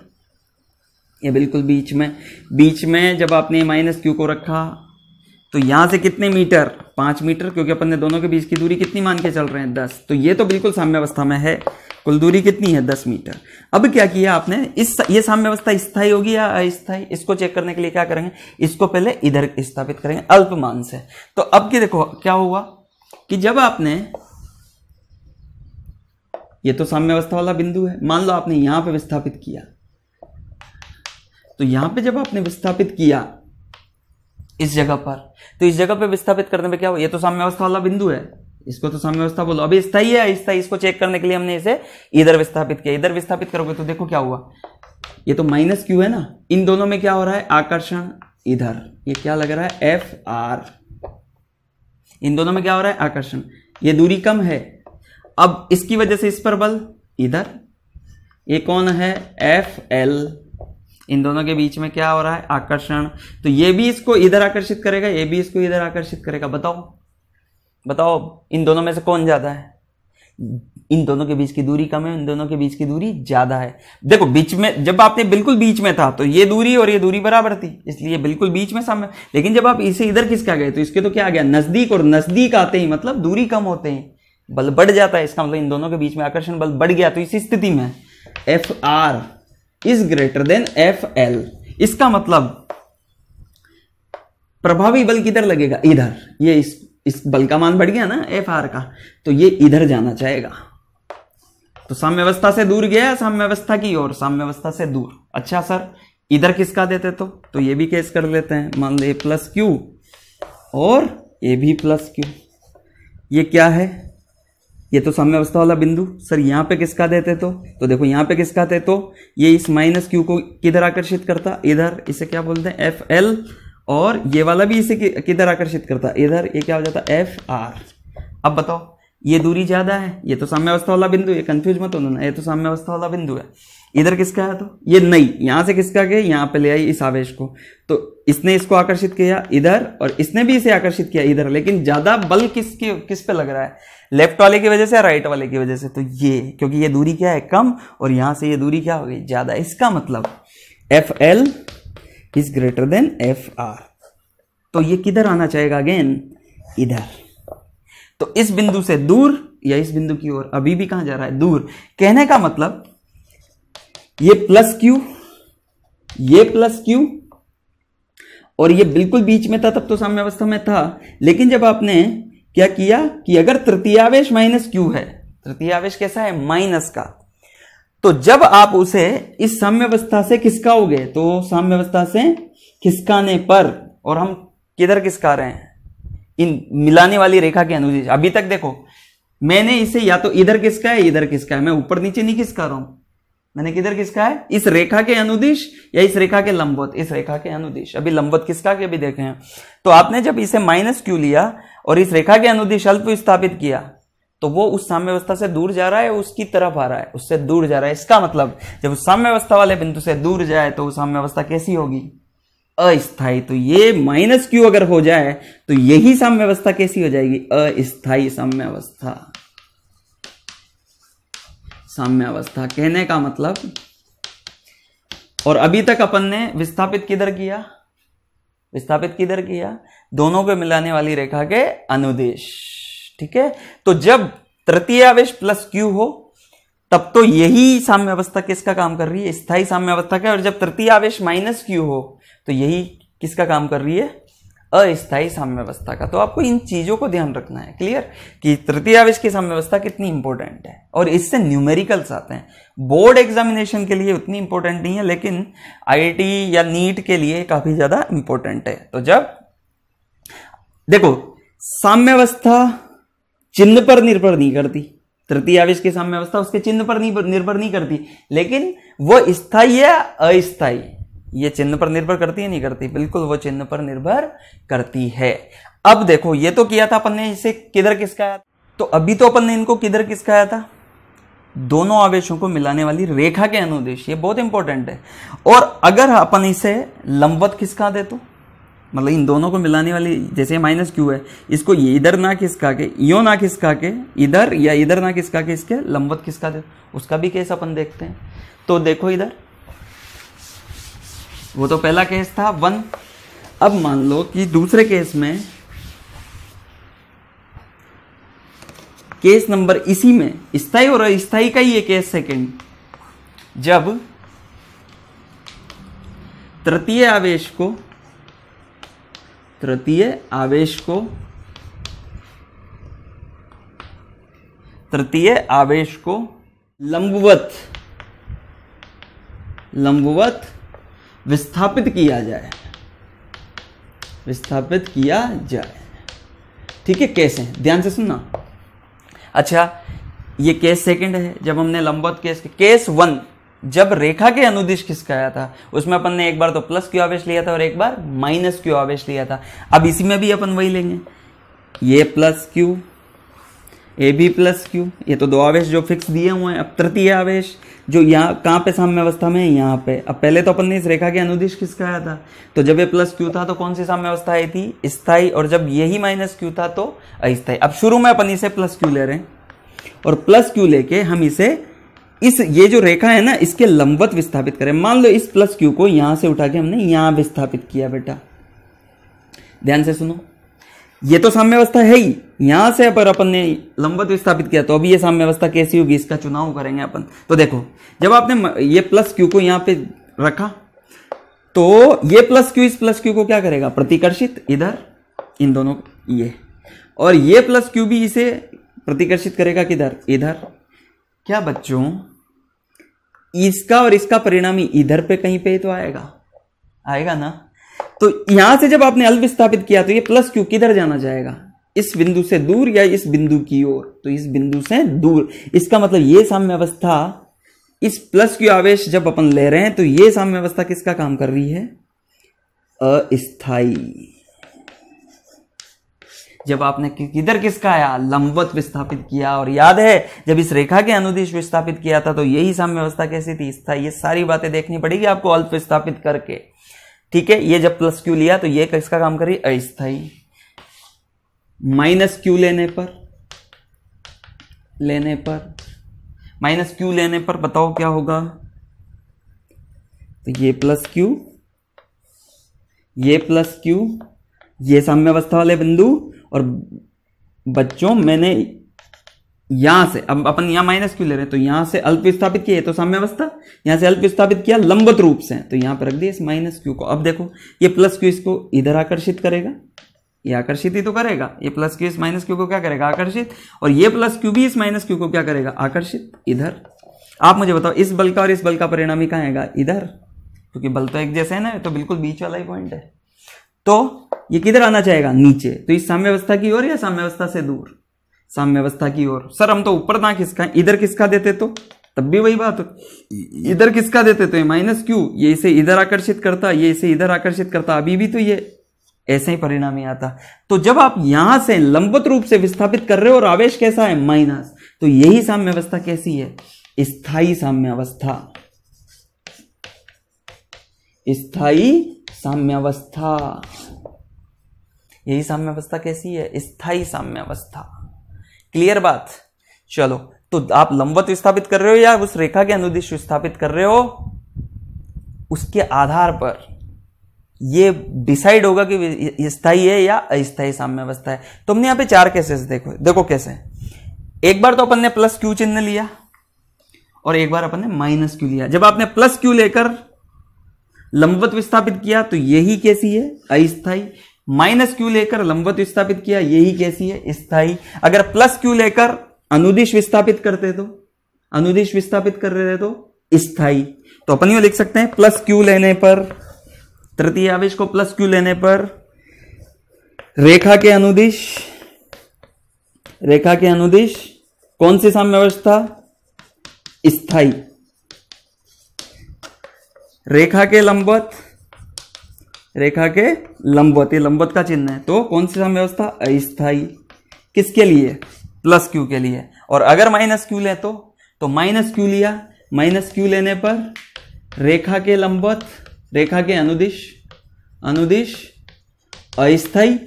ये बिल्कुल बीच में जब आपने माइनस क्यू को रखा तो यहां से कितने मीटर? 5 मीटर, क्योंकि अपन ने दोनों के बीच की दूरी कितनी मान के चल रहे हैं? 10। तो ये तो बिल्कुल साम्यावस्था में है। कुल दूरी कितनी है? 10 मीटर। अब क्या किया आपने? ये साम्यावस्था स्थायी होगी या अस्थायी? इसको चेक करने के लिए क्या करेंगे? इसको पहले इधर स्थापित करेंगे अल्पमान से। तो अब की देखो क्या हुआ कि जब आपने, ये तो साम्यावस्था वाला बिंदु है, मान लो आपने यहां पे विस्थापित किया, तो यहां पे जब आपने विस्थापित किया इस जगह पर, तो इस जगह पे विस्थापित करने पे क्या हुआ? ये तो साम्यावस्था वाला बिंदु है, इसको तो साम्यावस्था बोलो। अभी स्थायी है अस्थायी, इसको चेक करने के लिए हमने इसे इधर विस्थापित किया। इधर विस्थापित करोगे तो देखो क्या हुआ? ये तो माइनस क्यू है ना, इन दोनों में क्या हो रहा है? आकर्षण इधर। ये क्या लग रहा है? F R. इन दोनों में क्या हो रहा है? आकर्षण। ये दूरी कम है। अब इसकी वजह से इस पर बल इधर। ये कौन है? F L. इन दोनों के बीच में क्या हो रहा है? आकर्षण। तो ये भी इसको इधर आकर्षित करेगा, ये भी इसको इधर आकर्षित करेगा। बताओ इन दोनों में से कौन ज्यादा है? इन दोनों के बीच की दूरी कम है, इन दोनों के बीच की दूरी ज्यादा है। देखो बीच में, जब आपने बिल्कुल बीच में था तो ये दूरी और ये दूरी बराबर थी, इसलिए बिल्कुल बीच में सामने। लेकिन जब आप इसे इधर खिसका गए तो इसके तो क्या आ गया? नजदीक, और नजदीक आते ही मतलब दूरी कम होते हैं, बल बढ़ जाता है। इसका मतलब इन दोनों के बीच में आकर्षण बल बढ़ गया। तो इस स्थिति में F R is greater than F L. इसका मतलब प्रभावी बल किधर लगेगा? इधर। ये इस बल का मान बढ़ गया ना एफ आर का, तो ये इधर जाना चाहेगा। तो साम्यावस्था से दूर गया, साम्यावस्था की ओर, साम्यावस्था से दूर। अच्छा सर इधर किसका देते तो ये भी केस कर लेते हैं। मान लो प्लस क्यू और ये भी प्लस क्यू। ये क्या है? ये तो साम्यावस्था वाला बिंदु। सर यहां पे किसका देते तो देखो यहां पे किसका थे तो ये इस माइनस क्यू को किधर आकर्षित करता? इधर। इसे क्या बोलते हैं? F L. और ये वाला भी इसे किधर आकर्षित करता? इधर। ये क्या हो जाता? F R. अब बताओ ये दूरी ज्यादा है, ये तो साम्यावस्था वाला बिंदु है, कंफ्यूज मत होना, ये तो साम्यावस्था वाला बिंदु है। इधर किसका है? तो ये नहीं, यहां से किसका गया? यहां पे ले आई इस आवेश को, तो इसने इसको आकर्षित किया इधर और इसने भी इसे आकर्षित किया इधर। लेकिन ज्यादा बल किस पे लग रहा है? लेफ्ट वाले की वजह से या राइट वाले की वजह से? तो ये, क्योंकि ये दूरी क्या है? कम, और यहां से ये दूरी क्या हो गई? ज्यादा। इसका मतलब F L is greater than F R. तो ये किधर आना चाहेगा? अगेन इधर। तो इस बिंदु से दूर या इस बिंदु की ओर, अभी भी कहां जा रहा है? दूर। कहने का मतलब ये प्लस क्यू, ये प्लस क्यू, और ये बिल्कुल बीच में था, तब तो साम्यावस्था में था। लेकिन जब आपने क्या किया कि अगर तृतीयावेश माइनस क्यू है, तृतीयावेश कैसा है? माइनस का, तो जब आप उसे इस साम्यावस्था से खिसकाओगे तो साम्यावस्था से खिसकाने पर, और हम किधर खिसका रहे हैं? इन मिलाने वाली रेखा के अनुदिश। अभी तक देखो मैंने इसे या तो इधर खिसका है, इधर खिसका है, मैं ऊपर नीचे नहीं खिसका रहा हूं। मैंने किधर खिसका है? इस रेखा के अनुदिश या इस रेखा के लंबवत? इस रेखा के अनुदिश। अभी लंबवत खिसका के भी देखे हैं। तो आपने जब इसे माइनस क्यू लिया और इस रेखा के अनुदिश अल्प स्थापित किया, तो वो उस साम्यावस्था से दूर जा रहा है, उसकी तरफ आ रहा है, उससे दूर जा रहा है। इसका मतलब जब उस साम्यावस्था वाले बिंदु से दूर जाए तो वो साम्यावस्था कैसी होगी? अस्थाई। तो ये माइनस क्यू अगर हो जाए तो यही साम्य अवस्था कैसी हो जाएगी? अस्थाई साम्य अवस्था। साम्य अवस्था कहने का मतलब, और अभी तक अपन ने विस्थापित किधर किया? विस्थापित किधर किया? दोनों को मिलाने वाली रेखा के अनुदेश। ठीक है, तो जब तृतीय आवेश प्लस क्यू हो तब तो यही साम्य अवस्था किसका काम कर रही है? स्थायी साम्य अवस्था का। और जब तृतीय आवेश माइनस क्यू हो तो यही किसका काम कर रही है? अस्थायी साम्य अवस्था का। तो आपको इन चीजों को ध्यान रखना है, क्लियर, कि तृतीय आवेश की साम्य अवस्था कितनी इंपॉर्टेंट है। और इससे न्यूमेरिकल्स आते हैं। बोर्ड एग्जामिनेशन के लिए उतनी इंपॉर्टेंट नहीं है, लेकिन आईआईटी या नीट के लिए काफी ज्यादा इंपॉर्टेंट है। तो जब देखो, साम्य अवस्था चिन्ह पर निर्भर नहीं करती। तृतीय आवेश की साम्य अवस्था उसके चिन्ह पर निर्भर नहीं करती, लेकिन वो स्थायी या अस्थायी, ये चिन्ह पर निर्भर करती है? नहीं करती, बिल्कुल वो चिन्ह पर निर्भर करती है। अब देखो, ये तो किया था अपन ने, इसे किधर किसकाया? तो अभी तो अपन ने इनको किधर किसकाया था? दोनों आवेशों को मिलाने वाली रेखा के अनुदेश। ये बहुत इंपॉर्टेंट है। और अगर अपन इसे लंबवत खिसका दे तो, मतलब इन दोनों को मिलाने वाली, जैसे माइनस क्यू है, इसको ये इधर ना खिसका के, यो ना खिसका के इधर, या इधर ना खिसका के इसके लंबवत खिसका दे, उसका भी केस अपन देखते हैं। तो देखो इधर, वो तो पहला केस था 1। अब मान लो कि दूसरे केस में, केस नंबर इसी में स्थायी और अस्थायी का ही ये केस सेकंड, जब तृतीय आवेश को लंबवत विस्थापित किया जाए। ठीक है, कैसे? ध्यान से सुनना। अच्छा, ये केस सेकंड है, जब हमने लंबवत केस 1 जब रेखा के अनुदिश खिसकाया था, उसमें अपन ने एक बार तो प्लस क्यू आवेश लिया था और एक बार माइनस क्यू आवेश लिया था। अब इसी में भी अपन वही लेंगे, ये प्लस क्यू, ए भी प्लस क्यू, ये तो दो आवेश जो फिक्स दिए हुए हैं। अब तृतीय आवेश जो यहाँ कहाँ पे साम्य अवस्था में है? यहाँ पे। अब पहले तो अपन ने इस रेखा के अनुदिश खिसकाया था, तो जब ये प्लस क्यू था तो कौन सी साम्य अवस्था आई थी? स्थायी। और जब यही माइनस क्यू था तो अस्थायी। अब शुरू में अपन इसे प्लस क्यू ले रहे हैं, और प्लस क्यू लेके हम इसे ये जो रेखा है ना, इसके लंबवत विस्थापित करें। मान लो इस प्लस क्यू को यहां से उठा के हमने यहां विस्थापित किया। बेटा ध्यान से सुनो, ये तो साम्य अवस्था है ही, यहां से पर अपन ने लंबवत विस्थापित किया, तो अभी ये साम्य अवस्था कैसी होगी इसका चुनाव करेंगे अपन। तो देखो, जब आपने ये प्लस क्यू को यहां पे रखा, तो ये प्लस क्यू इस प्लस क्यू को क्या करेगा? प्रतिकर्षित इधर, इन दोनों ये, और ये प्लस क्यू भी इसे प्रतिकर्षित करेगा किधर? इधर। क्या बच्चों, इसका और इसका परिणामी इधर पे कहीं पे तो आएगा ना। तो यहां से जब आपने अल्प विस्थापित किया तो ये प्लस क्यू किधर जाना चाहेगा? इस बिंदु से दूर या इस बिंदु की ओर? तो इस बिंदु से दूर। इसका मतलब ये साम्य अवस्था, इस प्लस क्यू आवेश जब अपन ले रहे हैं तो ये साम्य अवस्था किसका काम कर रही है? अस्थायी। जब आपने किधर किसका आया? लंबवत विस्थापित किया। और याद है जब इस रेखा के अनुदिश विस्थापित किया था तो यही साम्य अवस्था कैसी थी? स्थायी। ये सारी बातें देखनी पड़ेगी आपको अल्प विस्थापित करके। ठीक है, ये जब प्लस क्यू लिया तो ये किसका काम कर रही? अस्थायी। माइनस क्यू लेने पर बताओ क्या होगा? तो ये प्लस क्यू, ये साम्य अवस्था वाले बिंदु। और बच्चों मैंने यहां से, अब अपन यहां माइनस क्यू ले रहे हैं, तो यहां से अल्प विस्थापित किया, तो साम्य अवस्था, यहां से अल्प विस्थापित किया लंबवत रूप से, तो यहां पर रख दिया इस माइनस क्यू को। अब देखो, ये प्लस क्यू इसको इधर आकर्षित करेगा, ये आकर्षित ही तो करेगा। ये प्लस क्यू इस माइनस क्यू को क्या करेगा? आकर्षित। और ये प्लस क्यू भी इस माइनस क्यू को क्या करेगा? आकर्षित इधर। आप मुझे बताओ, इस बल का और इस बल का परिणामी कहां आएगा? इधर, क्योंकि बल तो एक जैसे है ना, तो बिल्कुल बीच वाला ही पॉइंट है। तो ये किधर आना चाहेगा? नीचे। तो इस साम्य अवस्था की ओर या साम्य अवस्था से दूर? साम्य अवस्था की ओर। सर हम तो ऊपर ना खिसकाएं, इधर खिसका देते तो तब भी वही बात हो। इधर खिसका देते तो ये माइनस क्यू, ये इसे इधर आकर्षित करता, ये इसे इधर आकर्षित करता, अभी भी तो ये ऐसे ही परिणामी आता। तो जब आप यहां से लंबवत रूप से विस्थापित कर रहे हो और आवेश कैसा है? माइनस, तो यही साम्य अवस्था कैसी है? स्थायी साम्य अवस्था। स्थायी साम्यावस्था। यही साम्यावस्था कैसी है? स्थायी साम्यावस्था। क्लियर बात? चलो, तो आप लंबवत विस्थापित कर रहे हो या उस रेखा के अनुदिश विस्थापित कर रहे हो, उसके आधार पर ये डिसाइड होगा कि स्थायी है या अस्थायी साम्यावस्था है। तो हमने यहां पे 4 केसेस देखो कैसे। एक बार तो अपन ने प्लस क्यू चिन्ह लिया और एक बार अपन ने माइनस क्यू लिया। जब आपने प्लस क्यू लेकर लंबवत विस्थापित किया तो यही कैसी है? अस्थायी। माइनस क्यू लेकर लंबवत विस्थापित किया, यही कैसी है? स्थायी। अगर प्लस क्यू लेकर अनुदिश विस्थापित करते तो, अनुदिश विस्थापित कर रहे थे तो स्थायी। तो अपन ये लिख सकते हैं प्लस क्यू लेने पर, तृतीय आवेश को प्लस क्यू लेने पर रेखा के अनुदिश कौन सी साम्यावस्था? स्थायी। रेखा के लंबवत, ये लंबवत का चिन्ह है, तो कौन सी साम्यावस्था? अस्थायी। किसके लिए? प्लस क्यू के लिए। और अगर माइनस क्यू ले तो माइनस क्यू लिया, माइनस क्यू लेने पर रेखा के लंबवत, रेखा के अनुदिश अस्थायी।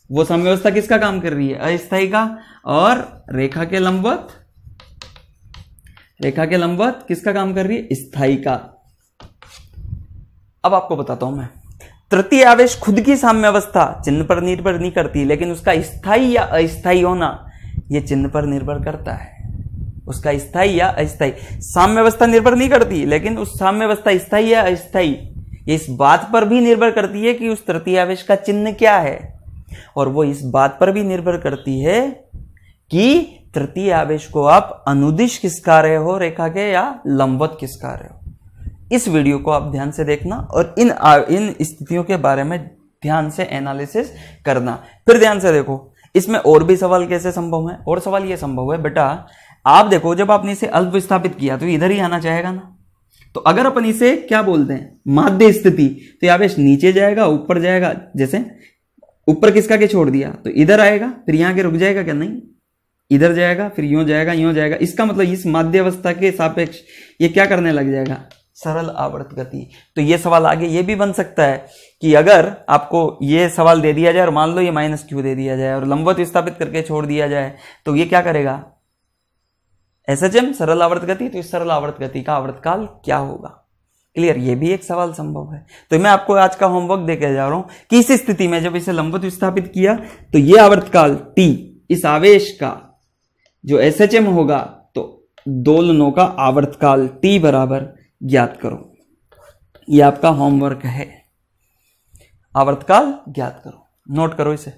वो साम्यावस्था किसका काम कर रही है? अस्थायी का। और रेखा के लंबवत किसका काम कर रही है? स्थायी का। अब आपको बताता हूं मैं, तृतीय आवेश खुद की साम्यावस्था चिन्ह पर निर्भर नहीं करती, लेकिन उसका स्थायी या अस्थायी होना यह चिन्ह पर निर्भर करता है। उसका स्थायी या अस्थायी साम्यावस्था निर्भर नहीं करती, लेकिन उस साम्यावस्था स्थायी या अस्थायी ये इस बात पर भी निर्भर करती है कि उस तृतीय आवेश का चिन्ह क्या है। और वो इस बात पर भी निर्भर करती है कि तृतीय आवेश को आप अनुदिश किसका रहे हो, रेखा के, या लंबवत किसका रहे हो। इस वीडियो को आप ध्यान से देखना और इन स्थितियों के बारे में ध्यान से एनालिसिस करना। फिर ध्यान से देखो, इसमें और भी सवाल कैसे संभव है। और सवाल ये संभव है बेटा, आप देखो जब आपने इसे अल्प विस्थापित किया तो इधर ही आना चाहेगा ना। तो अगर अपन इसे क्या बोलते हैं? माध्य स्थिति, तो ये आवेश नीचे जाएगा, ऊपर जाएगा। जैसे ऊपर किसका के छोड़ दिया तो इधर आएगा, फिर यहां के रुक जाएगा क्या? नहीं, इधर जाएगा, फिर यूं जाएगा। इसका मतलब इस माध्यावस्था के सापेक्ष ये क्या करने लग जाएगा? सरल आवर्त गति। तो ये सवाल आगे ये भी बन सकता है कि अगर आपको ये सवाल दे दिया जाए और मान लो ये माइनस क्यू दे दिया जाए और लंबवत विस्थापित करके छोड़ दिया जाए, तो ये क्या करेगा? एसएचएम, सरल आवर्त गति। तो इस सरल आवर्त गति का आवर्तकाल क्या होगा? क्लियर? ये भी एक सवाल संभव है। तो मैं आपको आज का होमवर्क देके जा रहा हूं कि इस स्थिति में जब इसे लंबवत विस्थापित किया तो ये आवर्तकाल टी, इस आवेश का जो एसएचएम होगा, तो दोलनों का आवर्तकाल टी बराबर ज्ञात करो। यह आपका होमवर्क है, आवर्तकाल ज्ञात करो। नोट करो इसे।